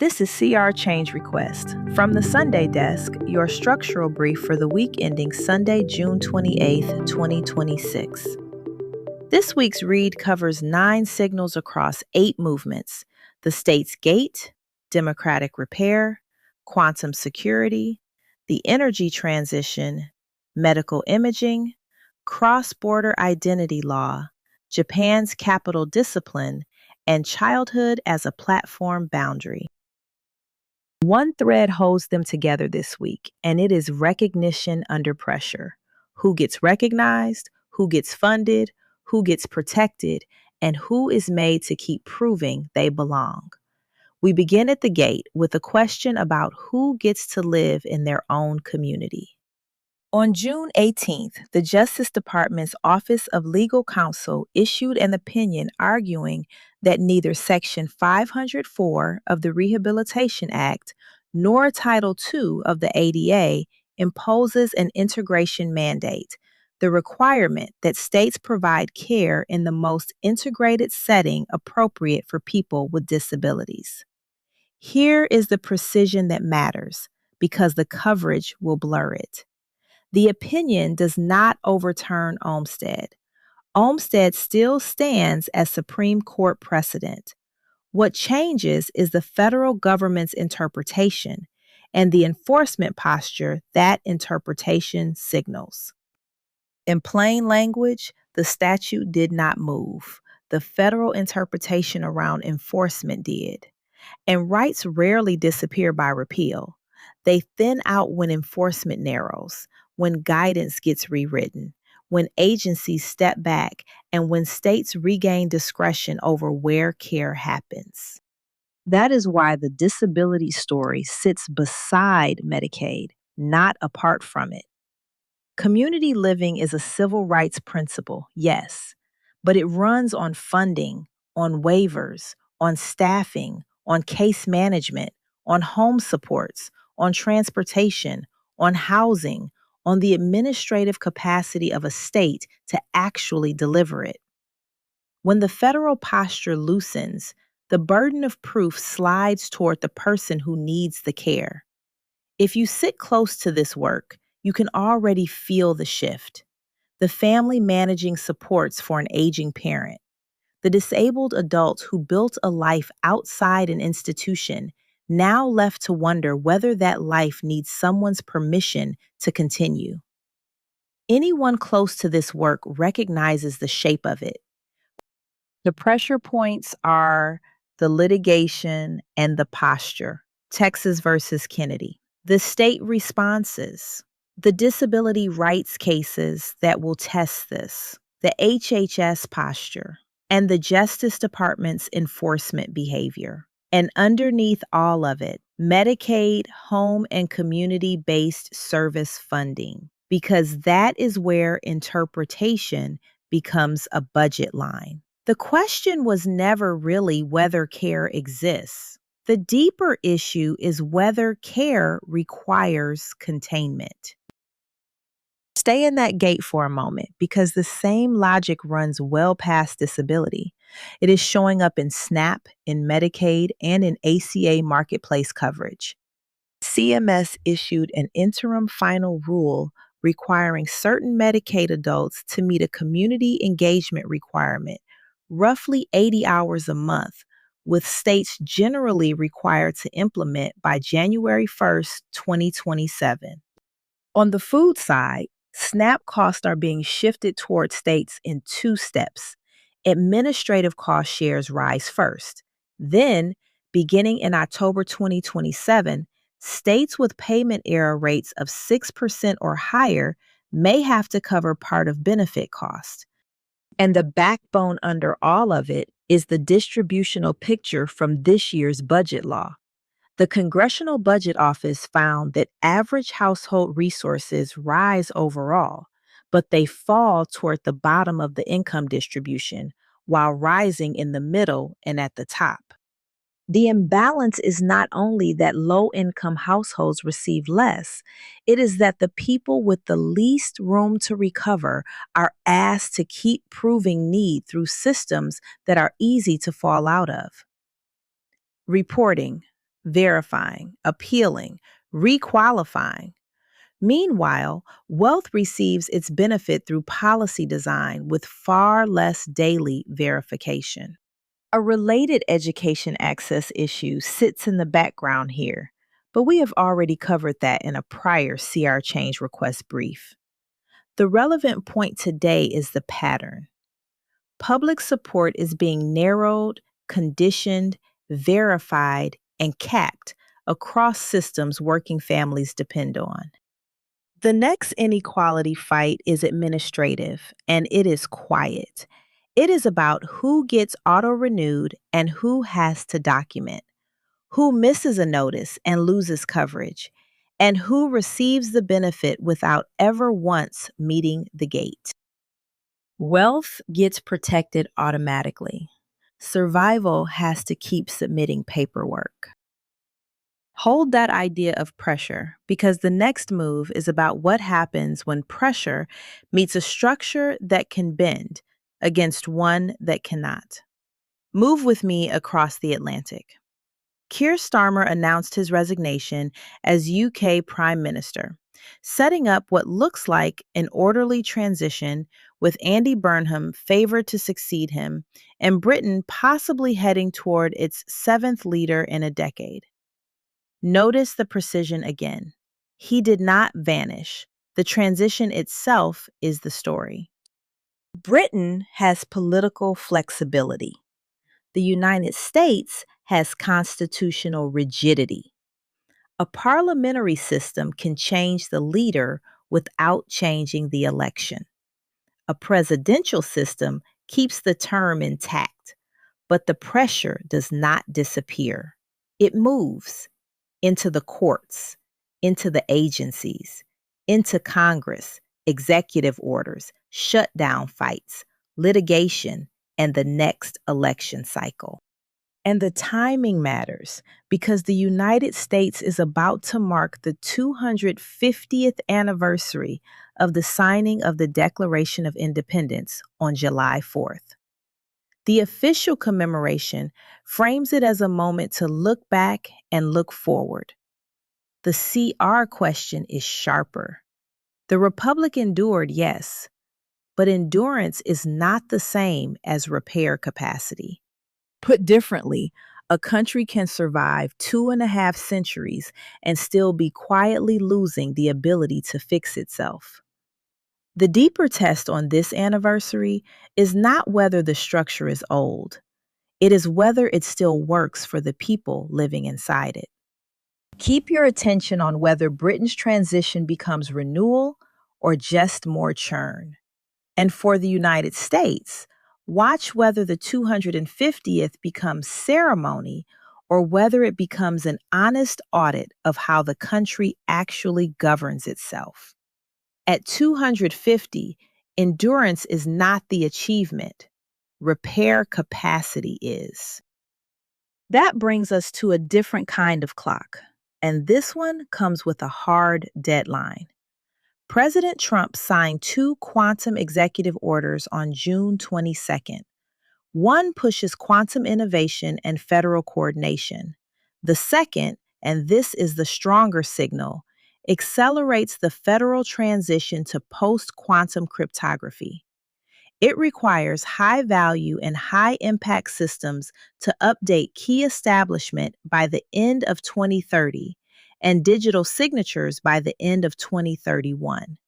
This is CR Change Request. From the Sunday Desk, your structural brief for the week ending Sunday, June 28th, 2026. This week's read covers 9 signals across 8 movements: the state's gate, democratic repair, quantum security, the energy transition, medical imaging, cross-border identity law, Japan's capital discipline, and childhood as a platform boundary. One thread holds them together this week, and it is recognition under pressure. Who gets recognized, who gets funded, who gets protected, and who is made to keep proving they belong. We begin at the gate with a question about who gets to live in their own community. On June 18th, the Justice Department's Office of Legal Counsel issued an opinion arguing that neither Section 504 of the Rehabilitation Act nor Title II of the ADA imposes an integration mandate, the requirement that states provide care in the most integrated setting appropriate for people with disabilities. Here is the precision that matters, because the coverage will blur it. The opinion does not overturn Olmstead. Olmstead still stands as Supreme Court precedent. What changes is the federal government's interpretation and the enforcement posture that interpretation signals. In plain language, the statute did not move. The federal interpretation around enforcement did. And rights rarely disappear by repeal. They thin out when enforcement narrows, when guidance gets rewritten, when agencies step back, and when states regain discretion over where care happens. That is why the disability story sits beside Medicaid, not apart from it. Community living is a civil rights principle, yes, but it runs on funding, on waivers, on staffing, on case management, on home supports, on transportation, on housing, on the administrative capacity of a state to actually deliver it. When the federal posture loosens, the burden of proof slides toward the person who needs the care. If you sit close to this work, you can already feel the shift. The family managing supports for an aging parent, the disabled adult who built a life outside an institution, now left to wonder whether that life needs someone's permission to continue. Anyone close to this work recognizes the shape of it. The pressure points are the litigation and the posture. Texas versus Kennedy. The state responses. The disability rights cases that will test this. The HHS posture. And the Justice Department's enforcement behavior. And underneath all of it, Medicaid, home and community-based service funding, because that is where interpretation becomes a budget line. The question was never really whether care exists. The deeper issue is whether care requires containment. Stay in that gate for a moment, because the same logic runs well past disability. It is showing up in SNAP, in Medicaid, and in ACA marketplace coverage. CMS issued an interim final rule requiring certain Medicaid adults to meet a community engagement requirement, roughly 80 hours a month, with states generally required to implement by January 1st, 2027. On the food side, SNAP costs are being shifted toward states in 2 steps. Administrative cost shares rise first. Then, beginning in October 2027, states with payment error rates of 6% or higher may have to cover part of benefit cost. And the backbone under all of it is the distributional picture from this year's budget law. The Congressional Budget Office found that average household resources rise overall, but they fall toward the bottom of the income distribution, while rising in the middle and at the top. The imbalance is not only that low-income households receive less, it is that the people with the least room to recover are asked to keep proving need through systems that are easy to fall out of. Reporting. verifying, appealing, requalifying. Meanwhile, wealth receives its benefit through policy design with far less daily verification. A related education access issue sits in the background here, but we have already covered that in a prior CR change request brief. The relevant point today is the pattern. Public support is being narrowed, conditioned, verified, and capped across systems working families depend on. The next inequality fight is administrative, and it is quiet. It is about who gets auto renewed and who has to document, who misses a notice and loses coverage, and who receives the benefit without ever once meeting the gate. Wealth gets protected automatically. Survival has to keep submitting paperwork. Hold that idea of pressure because the next move is about what happens when pressure meets a structure that can bend against one that cannot. Move with me across the Atlantic. Keir Starmer announced his resignation as UK Prime Minister, setting up what looks like an orderly transition with Andy Burnham favored to succeed him and Britain possibly heading toward its seventh leader in a decade. Notice the precision again. He did not vanish. The transition itself is the story. Britain has political flexibility. The United States has constitutional rigidity. A parliamentary system can change the leader without changing the election. A presidential system keeps the term intact, but the pressure does not disappear. It moves into the courts, into the agencies, into Congress, executive orders, shutdown fights, litigation, and the next election cycle. And the timing matters because the United States is about to mark the 250th anniversary of the signing of the Declaration of Independence on July 4th. The official commemoration frames it as a moment to look back and look forward. The CR question is sharper. The Republic endured, yes, but endurance is not the same as repair capacity. Put differently, a country can survive 2.5 centuries and still be quietly losing the ability to fix itself. The deeper test on this anniversary is not whether the structure is old. It is whether it still works for the people living inside it. Keep your attention on whether Britain's transition becomes renewal or just more churn. And for the United States, watch whether the 250th becomes ceremony or whether it becomes an honest audit of how the country actually governs itself. At 250, endurance is not the achievement. Repair capacity is. That brings us to a different kind of clock, and this one comes with a hard deadline. President Trump signed 2 quantum executive orders on June 22nd. One pushes quantum innovation and federal coordination. The second, and this is the stronger signal, accelerates the federal transition to post-quantum cryptography. It requires high-value and high-impact systems to update key establishment by the end of 2030 and digital signatures by the end of 2031.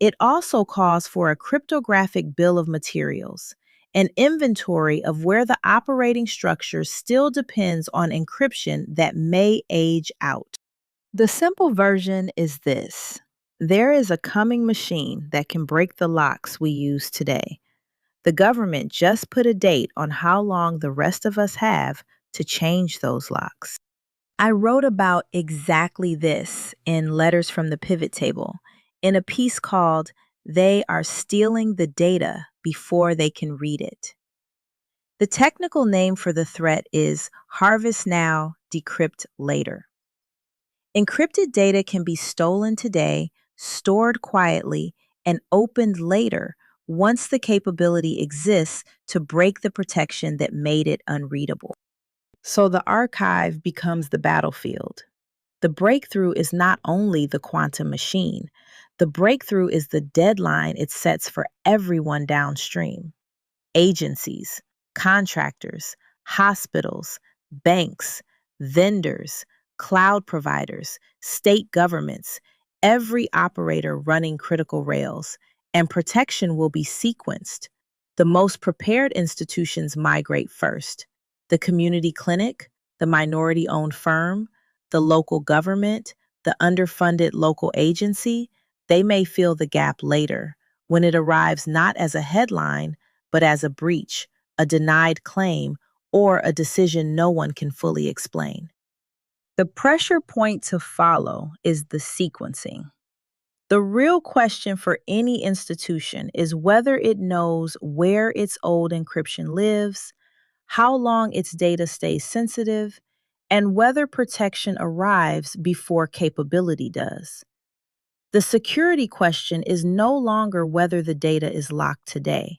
It also calls for a cryptographic bill of materials, an inventory of where the operating structure still depends on encryption that may age out. The simple version is this. There is a coming machine that can break the locks we use today. The government just put a date on how long the rest of us have to change those locks. I wrote about exactly this in Letters from the Pivot Table in a piece called They Are Stealing the Data Before They Can Read It. The technical name for the threat is Harvest Now, Decrypt Later. Encrypted data can be stolen today, stored quietly, and opened later once the capability exists to break the protection that made it unreadable. So the archive becomes the battlefield. The breakthrough is not only the quantum machine, the breakthrough is the deadline it sets for everyone downstream: agencies, contractors, hospitals, banks, vendors, cloud providers, state governments, every operator running critical rails, and protection will be sequenced. The most prepared institutions migrate first: the community clinic, the minority owned firm, the local government, the underfunded local agency. They may fill the gap later, when it arrives not as a headline, but as a breach, a denied claim, or a decision no one can fully explain. The pressure point to follow is the sequencing. The real question for any institution is whether it knows where its old encryption lives, how long its data stays sensitive, and whether protection arrives before capability does. The security question is no longer whether the data is locked today.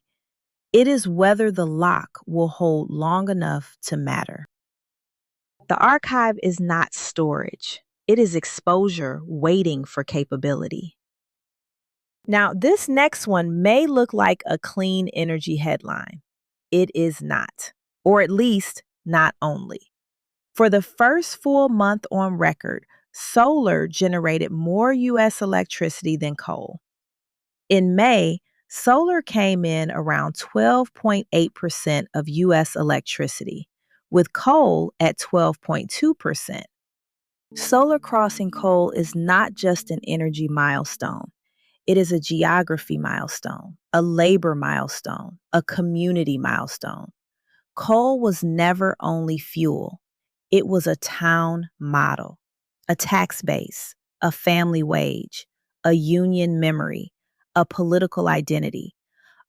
It is whether the lock will hold long enough to matter. The archive is not storage, it is exposure waiting for capability. Now, this next one may look like a clean energy headline. It is not, or at least not only. For the first full month on record, solar generated more U.S. electricity than coal. In May, solar came in around 12.8% of U.S. electricity, with coal at 12.2%. Solar crossing coal is not just an energy milestone. It is a geography milestone, a labor milestone, a community milestone. Coal was never only fuel, it was a town model, a tax base, a family wage, a union memory, a political identity,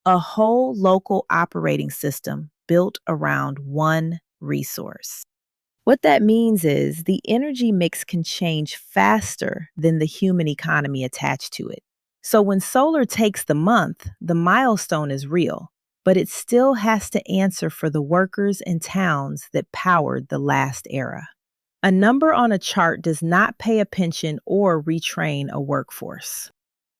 a whole local operating system built around one resource. What that means is the energy mix can change faster than the human economy attached to it. So when solar takes the month, the milestone is real, but it still has to answer for the workers and towns that powered the last era. A number on a chart does not pay a pension or retrain a workforce.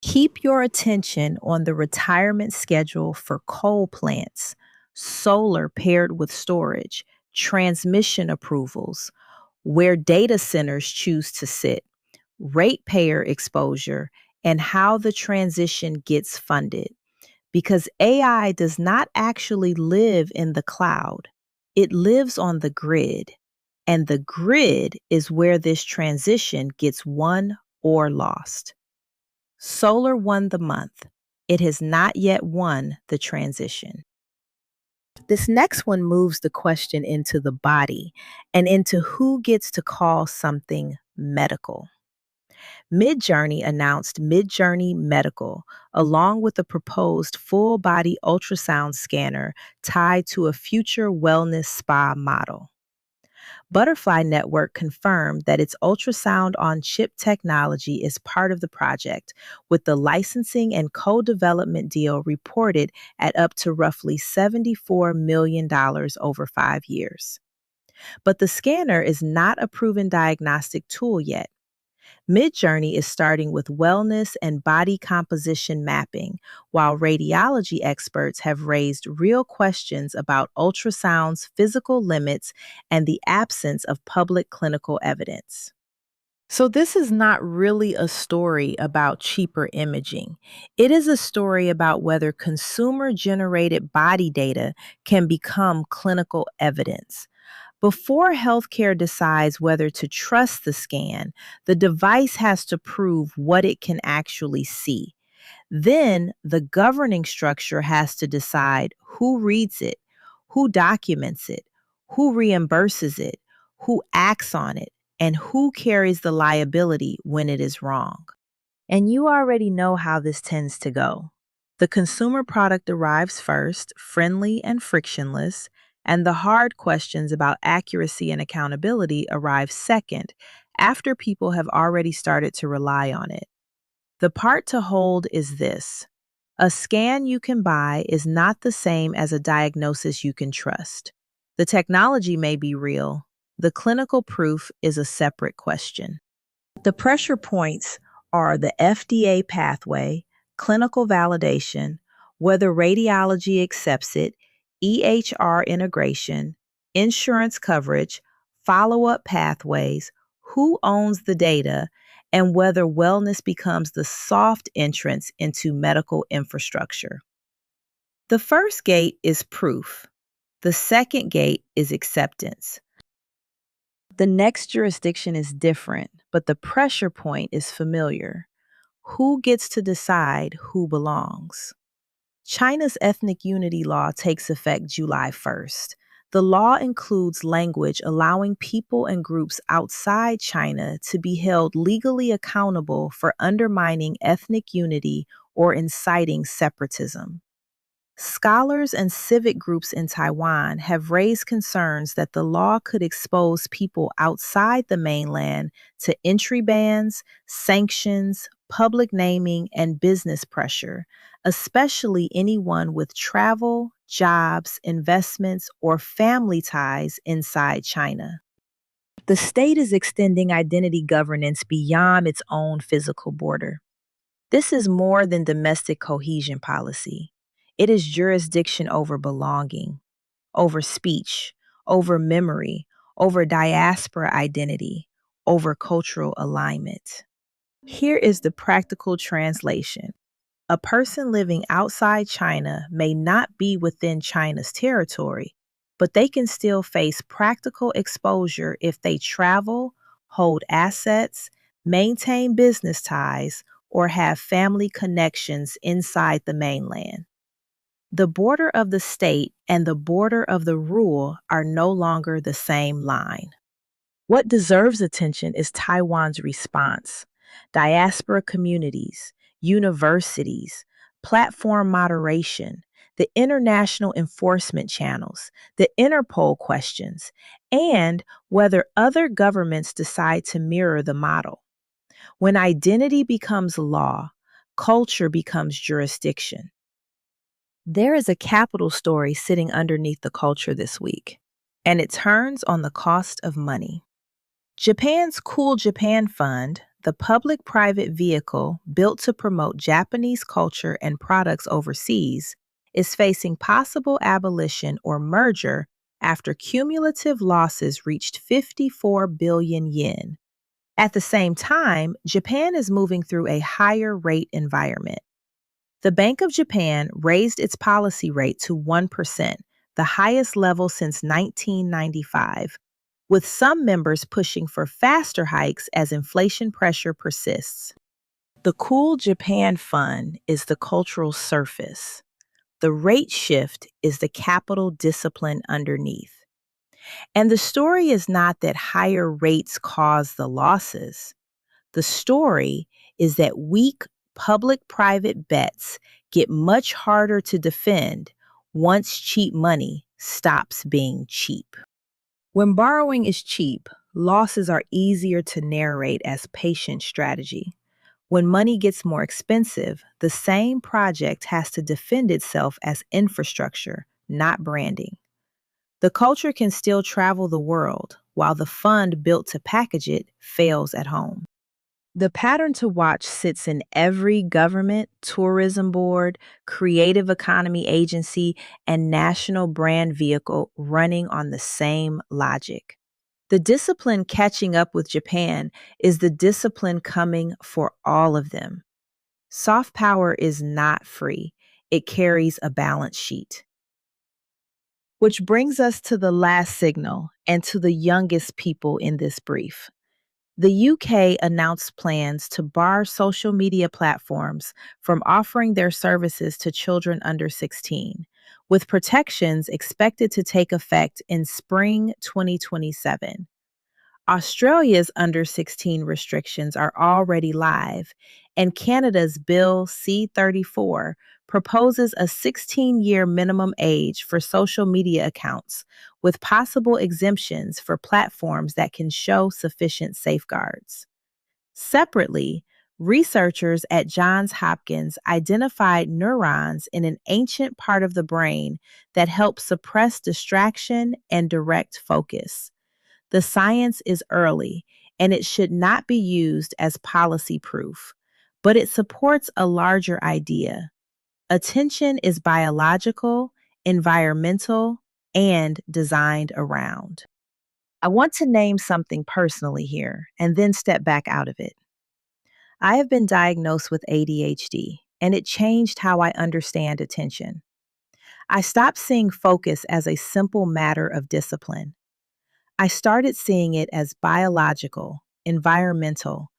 Keep your attention on the retirement schedule for coal plants, solar paired with storage, transmission approvals, where data centers choose to sit, ratepayer exposure, and how the transition gets funded. Because AI does not actually live in the cloud, it lives on the grid. And the grid is where this transition gets won or lost. Solar won the month. It has not yet won the transition. This next one moves the question into the body and into who gets to call something medical. Midjourney announced Midjourney Medical, along with a proposed full body ultrasound scanner tied to a future wellness spa model. Butterfly Network confirmed that its ultrasound on chip technology is part of the project, with the licensing and co development deal reported at up to roughly $74 million over 5 years. But the scanner is not a proven diagnostic tool yet. Midjourney is starting with wellness and body composition mapping, while radiology experts have raised real questions about ultrasound's physical limits and the absence of public clinical evidence. So, this is not really a story about cheaper imaging. It is a story about whether consumer generated body data can become clinical evidence. Before healthcare decides whether to trust the scan, the device has to prove what it can actually see. Then the governing structure has to decide who reads it, who documents it, who reimburses it, who acts on it, and who carries the liability when it is wrong. And you already know how this tends to go. The consumer product arrives first, friendly and frictionless, and the hard questions about accuracy and accountability arrive second, after people have already started to rely on it. The part to hold is this: a scan you can buy is not the same as a diagnosis you can trust. The technology may be real, The clinical proof is a separate question. The pressure points are the FDA pathway, clinical validation, whether radiology accepts it, EHR integration, insurance coverage, follow up pathways, who owns the data, and whether wellness becomes the soft entrance into medical infrastructure. The first gate is proof, the second gate is acceptance. The next jurisdiction is different, but the pressure point is familiar. Who gets to decide who belongs? China's ethnic unity law takes effect July 1st. The law includes language allowing people and groups outside China to be held legally accountable for undermining ethnic unity or inciting separatism. Scholars and civic groups in Taiwan have raised concerns that the law could expose people outside the mainland to entry bans, sanctions, public naming, and business pressure, especially anyone with travel, jobs, investments, or family ties inside China. The state is extending identity governance beyond its own physical border. This is more than domestic cohesion policy. It is jurisdiction over belonging, over speech, over memory, over diaspora identity, over cultural alignment. Here is the practical translation. A person living outside China may not be within China's territory, but they can still face practical exposure if they travel, hold assets, maintain business ties, or have family connections inside the mainland. The border of the state and the border of the rule are no longer the same line. What deserves attention is Taiwan's response. Diaspora communities, universities, platform moderation, the international enforcement channels, the Interpol questions, and whether other governments decide to mirror the model. When identity becomes law, culture becomes jurisdiction. There is a capital story sitting underneath the culture this week, and it turns on the cost of money. Japan's Cool Japan Fund, the public-private vehicle built to promote Japanese culture and products overseas, is facing possible abolition or merger after cumulative losses reached 54 billion yen. At the same time, Japan is moving through a higher rate environment. The Bank of Japan raised its policy rate to 1%, the highest level since 1995, with some members pushing for faster hikes as inflation pressure persists. The Cool Japan Fund is the cultural surface. The rate shift is the capital discipline underneath. And the story is not that higher rates cause the losses. The story is that weak public-private bets get much harder to defend once cheap money stops being cheap. When borrowing is cheap, losses are easier to narrate as patient strategy. When money gets more expensive, the same project has to defend itself as infrastructure, not branding. The culture can still travel the world, while the fund built to package it fails at home. The pattern to watch sits in every government, tourism board, creative economy agency, and national brand vehicle running on the same logic. The discipline catching up with Japan is the discipline coming for all of them. Soft power is not free. It carries a balance sheet. Which brings us to the last signal and to the youngest people in this brief. The UK announced plans to bar social media platforms from offering their services to children under 16, with protections expected to take effect in spring 2027. Australia's under 16 restrictions are already live, and Canada's Bill C-34 proposes a 16-year minimum age for social media accounts, with possible exemptions for platforms that can show sufficient safeguards. Separately, researchers at Johns Hopkins identified neurons in an ancient part of the brain that help suppress distraction and direct focus. The science is early, and it should not be used as policy proof, but it supports a larger idea. Attention is biological, environmental, and designed around. I want to name something personally here and then step back out of it. I have been diagnosed with ADHD, and it changed how I understand attention. I stopped seeing focus as a simple matter of discipline. I started seeing it as biological, environmental,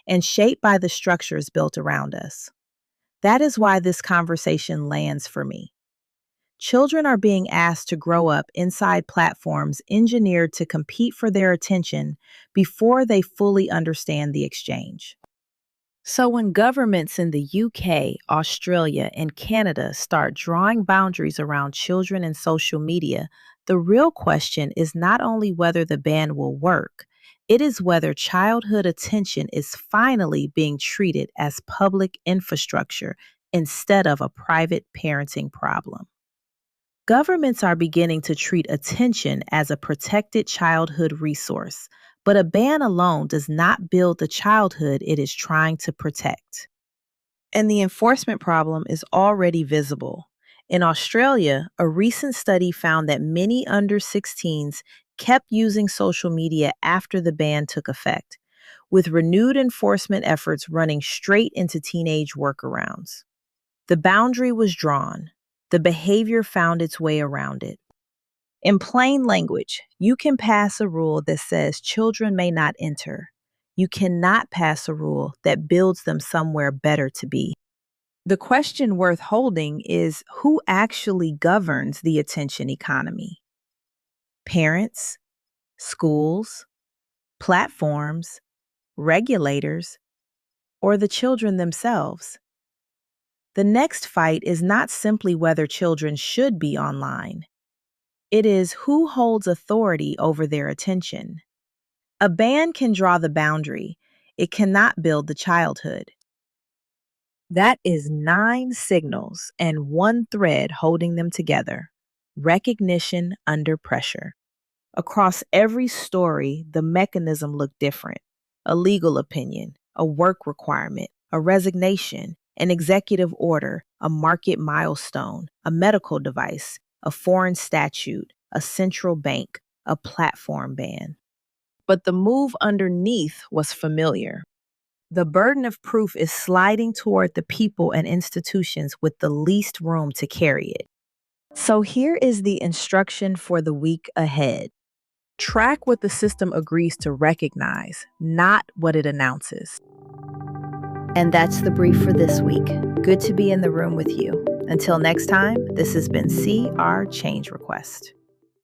and shaped by the structures built around us. That is why this conversation lands for me. Children are being asked to grow up inside platforms engineered to compete for their attention before they fully understand the exchange. So, when governments in the UK, Australia, and Canada start drawing boundaries around children and social media, the real question is not only whether the ban will work, it is whether childhood attention is finally being treated as public infrastructure instead of a private parenting problem. Governments are beginning to treat attention as a protected childhood resource, but a ban alone does not build the childhood it is trying to protect. And the enforcement problem is already visible. In Australia, a recent study found that many under 16s kept using social media after the ban took effect, with renewed enforcement efforts running straight into teenage workarounds. The boundary was drawn. The behavior found its way around it. In plain language, you can pass a rule that says children may not enter. You cannot pass a rule that builds them somewhere better to be. The question worth holding is who actually governs the attention economy? Parents, schools, platforms, regulators, or the children themselves? The next fight is not simply whether children should be online. It is who holds authority over their attention. A ban can draw the boundary. It cannot build the childhood. That is 9 signals and one thread holding them together: recognition under pressure. Across every story, the mechanism looked different: a legal opinion, a work requirement, a resignation, an executive order, a market milestone, a medical device, a foreign statute, a central bank, a platform ban. But the move underneath was familiar. The burden of proof is sliding toward the people and institutions with the least room to carry it. So here is the instruction for the week ahead. Track what the system agrees to recognize, not what it announces. And that's the brief for this week. Good to be in the room with you. Until next time, this has been CR Change Request.